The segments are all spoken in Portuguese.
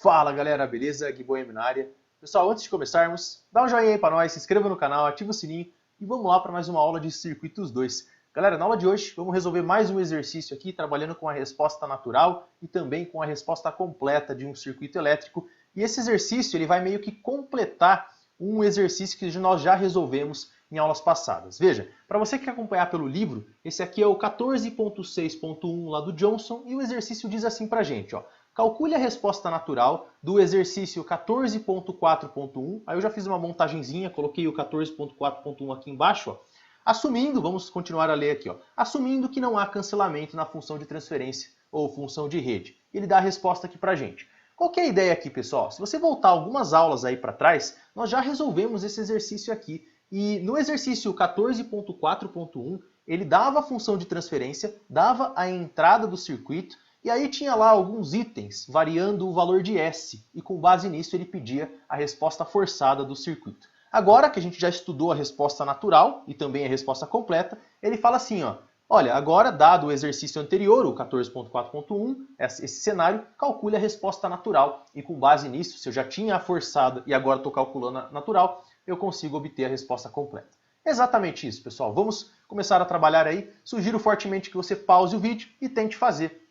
Fala galera, beleza? Gui Boêmio na área. Pessoal, antes de começarmos, dá um joinha aí pra nós, se inscreva no canal, ativa o sininho e vamos lá para mais uma aula de Circuitos 2. Galera, na aula de hoje vamos resolver mais um exercício aqui, trabalhando com a resposta natural e também com a resposta completa de um circuito elétrico. E esse exercício ele vai meio que completar um exercício que nós já resolvemos em aulas passadas. Veja, para você que quer acompanhar pelo livro, esse aqui é o 14.6.1 lá do Johnson e o exercício diz assim pra gente, ó. Calcule a resposta natural do exercício 14.4.1. Aí eu já fiz uma montagenzinha, coloquei o 14.4.1 aqui embaixo. Ó. Assumindo, vamos continuar a ler aqui, ó. Assumindo que não há cancelamento na função de transferência ou função de rede. Ele dá a resposta aqui pra gente. Qual que é a ideia aqui, pessoal? Se você voltar algumas aulas aí para trás, nós já resolvemos esse exercício aqui. E no exercício 14.4.1, ele dava a função de transferência, dava a entrada do circuito, e aí tinha lá alguns itens variando o valor de S, e com base nisso ele pedia a resposta forçada do circuito. Agora que a gente já estudou a resposta natural e também a resposta completa, ele fala assim, ó, olha, agora dado o exercício anterior, o 14.4.1, esse cenário, calcule a resposta natural, e com base nisso, se eu já tinha a forçada e agora estou calculando a natural, eu consigo obter a resposta completa. Exatamente isso, pessoal. Vamos começar a trabalhar aí. Sugiro fortemente que você pause o vídeo e tente fazer.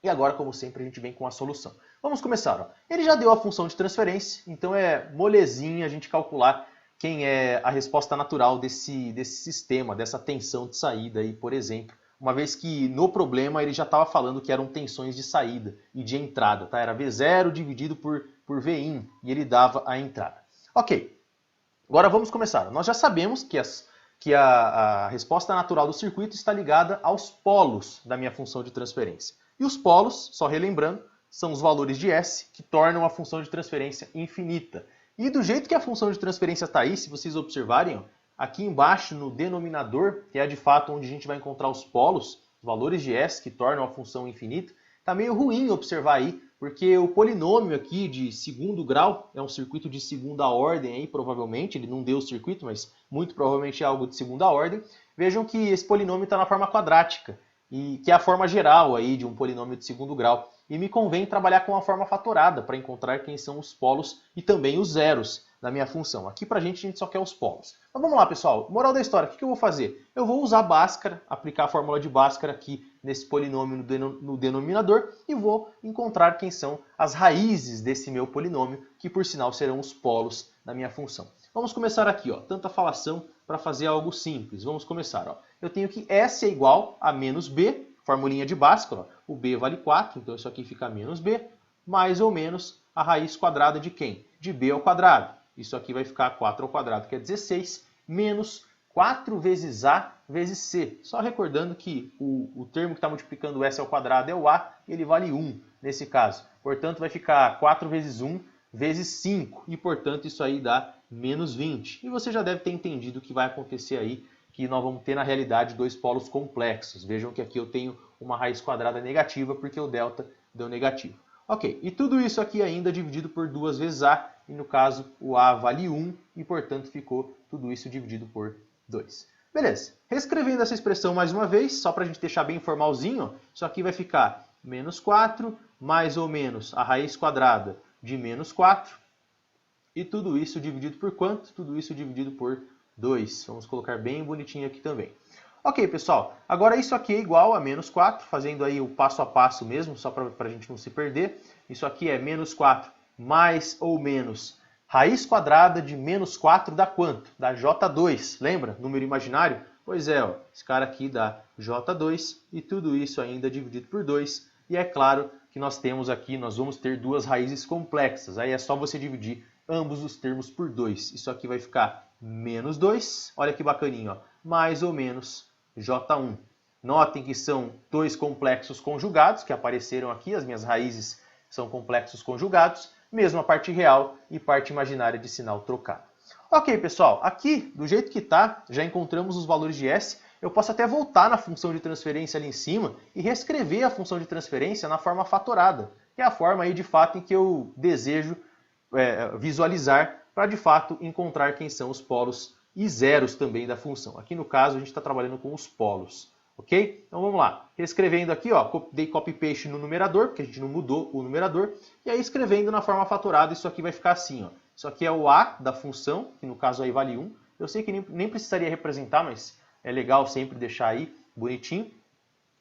E agora, como sempre, a gente vem com a solução. Vamos começar. Ó. Ele já deu a função de transferência, então é molezinha a gente calcular quem é a resposta natural desse sistema, dessa tensão de saída aí, por exemplo. Uma vez que no problema ele já estava falando que eram tensões de saída e de entrada. Tá? Era V0 dividido por Vin e ele dava a entrada. Ok, agora vamos começar. Nós já sabemos que a resposta natural do circuito está ligada aos polos da minha função de transferência. E os polos, só relembrando, são os valores de S que tornam a função de transferência infinita. E do jeito que a função de transferência está aí, se vocês observarem, ó, aqui embaixo no denominador, que é de fato onde a gente vai encontrar os polos, os valores de S que tornam a função infinita, está meio ruim observar aí, porque o polinômio aqui de segundo grau é um circuito de segunda ordem aí, provavelmente, ele não deu o circuito, mas muito provavelmente é algo de segunda ordem. Vejam que esse polinômio está na forma quadrática, e que é a forma geral aí de um polinômio de segundo grau. E me convém trabalhar com a forma fatorada para encontrar quem são os polos e também os zeros da minha função. Aqui pra gente a gente só quer os polos. Então vamos lá, pessoal. Moral da história, o que eu vou fazer? Eu vou usar Bhaskara, aplicar a fórmula de Bhaskara aqui nesse polinômio no denominador e vou encontrar quem são as raízes desse meu polinômio, que por sinal serão os polos da minha função. Vamos começar aqui, ó, tanta falação para fazer algo simples. Vamos começar, ó. Eu tenho que S é igual a menos B, formulinha de Bhaskara, ó. O B vale 4, então isso aqui fica menos B, mais ou menos a raiz quadrada de quem? De B ao quadrado. Isso aqui vai ficar 4 ao quadrado, que é 16, menos 4 vezes A vezes C. Só recordando que o termo que está multiplicando o S ao quadrado é o A, e ele vale 1 nesse caso. Portanto, vai ficar 4 vezes 1 vezes 5, e portanto isso aí dá menos 20. E você já deve ter entendido o que vai acontecer aí, que nós vamos ter na realidade dois polos complexos. Vejam que aqui eu tenho uma raiz quadrada negativa porque o delta deu negativo. Ok, e tudo isso aqui ainda dividido por 2 vezes A, e no caso o A vale 1, e portanto ficou tudo isso dividido por 2. Beleza, reescrevendo essa expressão mais uma vez, só para a gente deixar bem formalzinho, isso aqui vai ficar menos 4, mais ou menos a raiz quadrada de menos 4, e tudo isso dividido por quanto? Tudo isso dividido por 2. Vamos colocar bem bonitinho aqui também. Ok, pessoal, agora isso aqui é igual a menos 4, fazendo aí o passo a passo mesmo, só para a gente não se perder. Isso aqui é menos 4 mais ou menos raiz quadrada de menos 4 dá quanto? Dá J2, lembra? Número imaginário? Pois é, ó, esse cara aqui dá J2 e tudo isso ainda dividido por 2. E é claro que nós temos aqui, nós vamos ter duas raízes complexas. Aí é só você dividir ambos os termos por 2. Isso aqui vai ficar menos 2, olha que bacaninho, ó, mais ou menos J1. Notem que são dois complexos conjugados que apareceram aqui, as minhas raízes são complexos conjugados, mesmo a parte real e parte imaginária de sinal trocado. Ok, pessoal, aqui, do jeito que está, já encontramos os valores de S. Eu posso até voltar na função de transferência ali em cima e reescrever a função de transferência na forma fatorada, que é a forma aí de fato em que eu desejo visualizar para de fato encontrar quem são os polos e zeros também da função. Aqui no caso a gente está trabalhando com os polos. Ok? Então vamos lá. Reescrevendo aqui, ó, dei copy-paste no numerador, porque a gente não mudou o numerador. E aí escrevendo na forma fatorada, isso aqui vai ficar assim, ó. Isso aqui é o A da função, que no caso aí vale 1. Eu sei que nem precisaria representar, mas é legal sempre deixar aí bonitinho.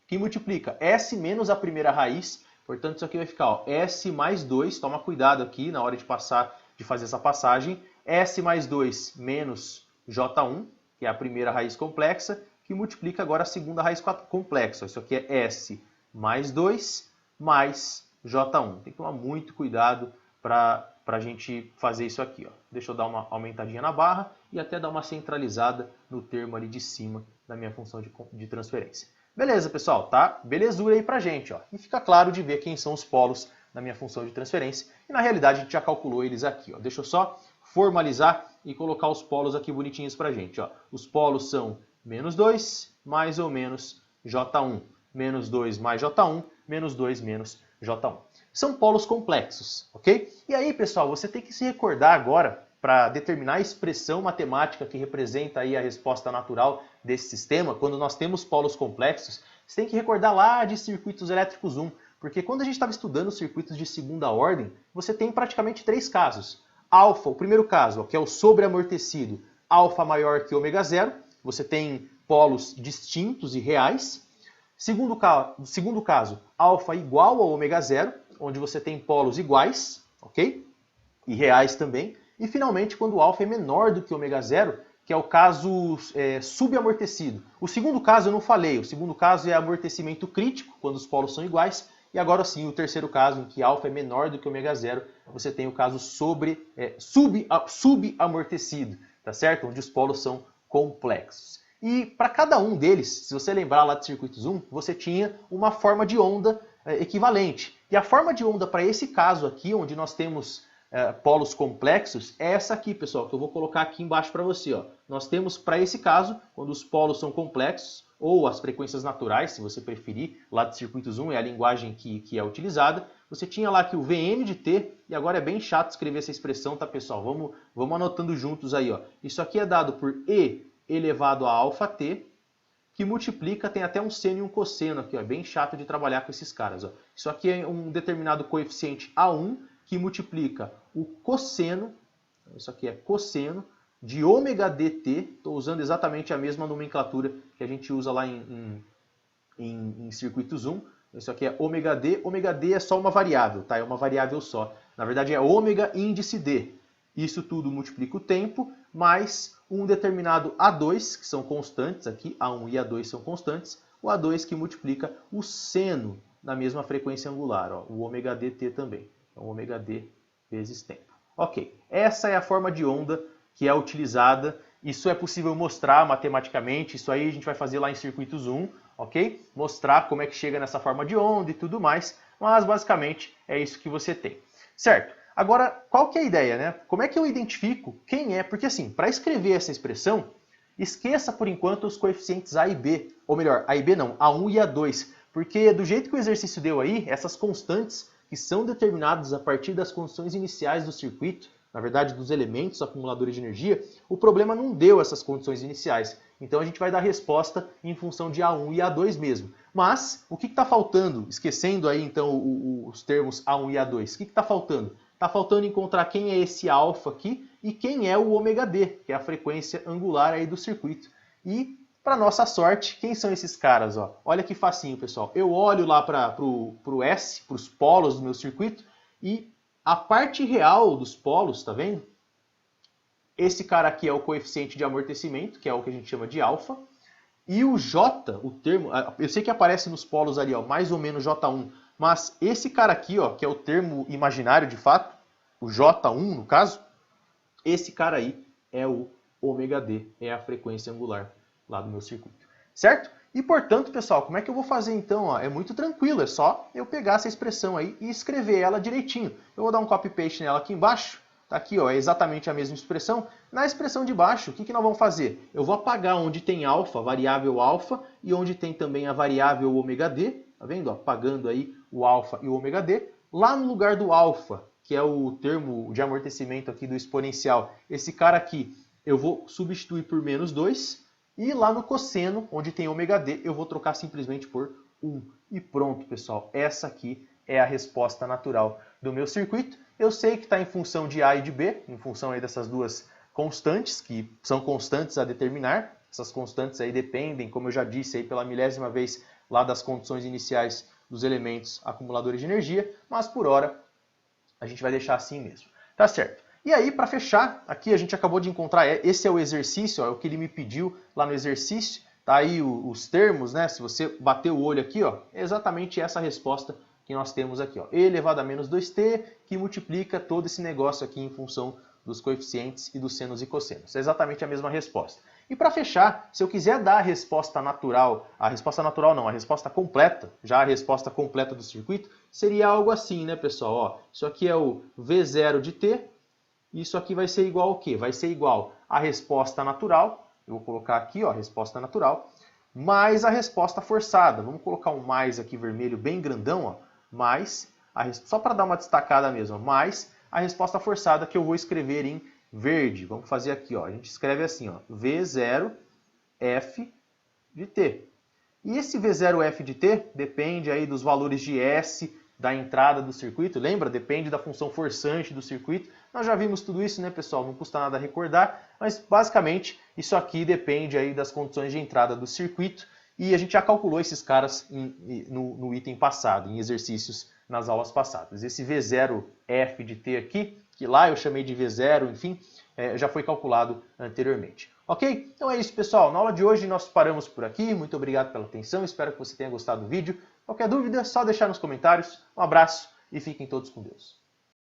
Que multiplica S menos a primeira raiz. Portanto, isso aqui vai ficar, ó, S mais 2. Toma cuidado aqui na hora de fazer essa passagem. S mais 2 menos J1, que é a primeira raiz complexa, que multiplica agora a segunda raiz complexa. Isso aqui é S mais 2 mais J1. Tem que tomar muito cuidado para a gente fazer isso aqui. Ó. Deixa eu dar uma aumentadinha na barra e até dar uma centralizada no termo ali de cima da minha função de transferência. Beleza, pessoal? Tá? Belezura aí pra gente. Ó. E fica claro de ver quem são os polos da minha função de transferência. E na realidade a gente já calculou eles aqui. Ó. Deixa eu só formalizar e colocar os polos aqui bonitinhos pra gente. Ó. Os polos são menos 2 mais ou menos J1. Menos 2 mais J1, menos 2 menos J1. São polos complexos, ok? E aí, pessoal, você tem que se recordar agora, para determinar a expressão matemática que representa aí a resposta natural desse sistema, quando nós temos polos complexos, você tem que recordar lá de circuitos elétricos 1, porque quando a gente estava estudando circuitos de segunda ordem, você tem praticamente 3 casos. Alfa, o primeiro caso, que é o sobreamortecido, alfa maior que ômega zero, você tem polos distintos e reais. Segundo caso, alfa igual a ômega zero, onde você tem polos iguais, ok? E reais também. E finalmente, quando o alfa é menor do que ômega zero, que é o caso subamortecido. O segundo caso eu não falei, o segundo caso é amortecimento crítico, quando os polos são iguais. E agora sim, o terceiro caso, em que alfa é menor do que ômega zero, você tem o caso subamortecido, tá certo? Onde os polos são complexos. E para cada um deles, se você lembrar lá de circuitos 1, você tinha uma forma de onda equivalente. E a forma de onda para esse caso aqui, onde nós temos polos complexos, é essa aqui, pessoal, que eu vou colocar aqui embaixo para você. Ó. Nós temos para esse caso, quando os polos são complexos, ou as frequências naturais, se você preferir, lá de circuitos 1 é a linguagem que é utilizada, você tinha lá que o Vn de t, e agora é bem chato escrever essa expressão, tá, pessoal? Vamos anotando juntos aí. Ó. Isso aqui é dado por E elevado a alfa t, que multiplica, tem até um seno e um cosseno aqui, ó, é bem chato de trabalhar com esses caras. Ó. Isso aqui é um determinado coeficiente A1, que multiplica o cosseno, isso aqui é cosseno, de ômega dt, estou usando exatamente a mesma nomenclatura que a gente usa lá em circuitos 1, isso aqui é ômega d é só uma variável, tá? É uma variável só, na verdade é ômega índice d, isso tudo multiplica o tempo, mais um determinado A2, que são constantes aqui, A1 e A2 são constantes, o A2 que multiplica o seno na mesma frequência angular, ó, o ômega dt também. Então, ômega d vezes tempo. Ok, essa é a forma de onda que é utilizada. Isso é possível mostrar matematicamente, isso aí a gente vai fazer lá em circuitos 1, ok? Mostrar como é que chega nessa forma de onda e tudo mais, mas basicamente é isso que você tem. Certo, agora qual que é a ideia, né? Como é que eu identifico quem é? Porque assim, para escrever essa expressão, esqueça por enquanto os coeficientes A e B, ou melhor, A e B não, A1 e A2, porque do jeito que o exercício deu aí, essas constantes que são determinados a partir das condições iniciais do circuito, na verdade dos elementos acumuladores de energia, o problema não deu essas condições iniciais. Então a gente vai dar resposta em função de A1 e A2 mesmo. Mas o que está faltando? Esquecendo aí então os termos A1 e A2, o que está faltando? Está faltando encontrar quem é esse alfa aqui e quem é o ômega d, que é a frequência angular aí do circuito. E para nossa sorte, quem são esses caras? Ó? Olha que facinho, pessoal. Eu olho lá para o S, para os polos do meu circuito, e a parte real dos polos, tá vendo? Esse cara aqui é o coeficiente de amortecimento, que é o que a gente chama de alfa. E o J, o termo, eu sei que aparece nos polos ali, ó, mais ou menos J1, mas esse cara aqui, ó, que é o termo imaginário de fato, o J1 no caso, esse cara aí é o ômega d, é a frequência angular lá do meu circuito, certo? E portanto, pessoal, como é que eu vou fazer então? Ó? É muito tranquilo, é só eu pegar essa expressão aí e escrever ela direitinho. Eu vou dar um copy-paste nela aqui embaixo, tá aqui, ó, é exatamente a mesma expressão. Na expressão de baixo, o que nós vamos fazer? Eu vou apagar onde tem alfa, variável alfa, e onde tem também a variável ômega d, tá vendo? Ó, apagando aí o alfa e o ômega d. Lá no lugar do alfa, que é o termo de amortecimento aqui do exponencial, esse cara aqui, eu vou substituir por menos 2, E lá no cosseno, onde tem ômega D, eu vou trocar simplesmente por 1. E pronto, pessoal. Essa aqui é a resposta natural do meu circuito. Eu sei que está em função de A e de B, em função aí dessas duas constantes, que são constantes a determinar. Essas constantes aí dependem, como eu já disse aí pela milésima vez, lá das condições iniciais dos elementos acumuladores de energia, mas por hora a gente vai deixar assim mesmo. Tá certo. E aí, para fechar, aqui a gente acabou de encontrar, esse é o exercício, ó, é o que ele me pediu lá no exercício, tá aí os termos, né? Se você bater o olho aqui, ó, é exatamente essa resposta que nós temos aqui, ó, e elevado a menos 2t, que multiplica todo esse negócio aqui em função dos coeficientes e dos senos e cossenos. É exatamente a mesma resposta. E para fechar, se eu quiser dar a resposta natural não, a resposta completa, já a resposta completa do circuito, seria algo assim, né, pessoal? Ó, isso aqui é o V0 de t, isso aqui vai ser igual ao quê? Vai ser igual à resposta natural, eu vou colocar aqui, ó, resposta natural, mais a resposta forçada. Vamos colocar um mais aqui vermelho bem grandão, ó, mais, só para dar uma destacada mesmo, mais a resposta forçada que eu vou escrever em verde. Vamos fazer aqui, ó, a gente escreve assim, ó, V0F de t. E esse V0F de t depende aí dos valores de S da entrada do circuito, lembra? Depende da função forçante do circuito. Nós já vimos tudo isso, né, pessoal? Não custa nada recordar, mas basicamente isso aqui depende aí das condições de entrada do circuito e a gente já calculou esses caras no item passado, em exercícios nas aulas passadas. Esse V0F de t aqui, que lá eu chamei de V0, enfim, já foi calculado anteriormente. Ok? Então é isso, pessoal. Na aula de hoje nós paramos por aqui. Muito obrigado pela atenção. Espero que você tenha gostado do vídeo. Qualquer dúvida, é só deixar nos comentários. Um abraço e fiquem todos com Deus.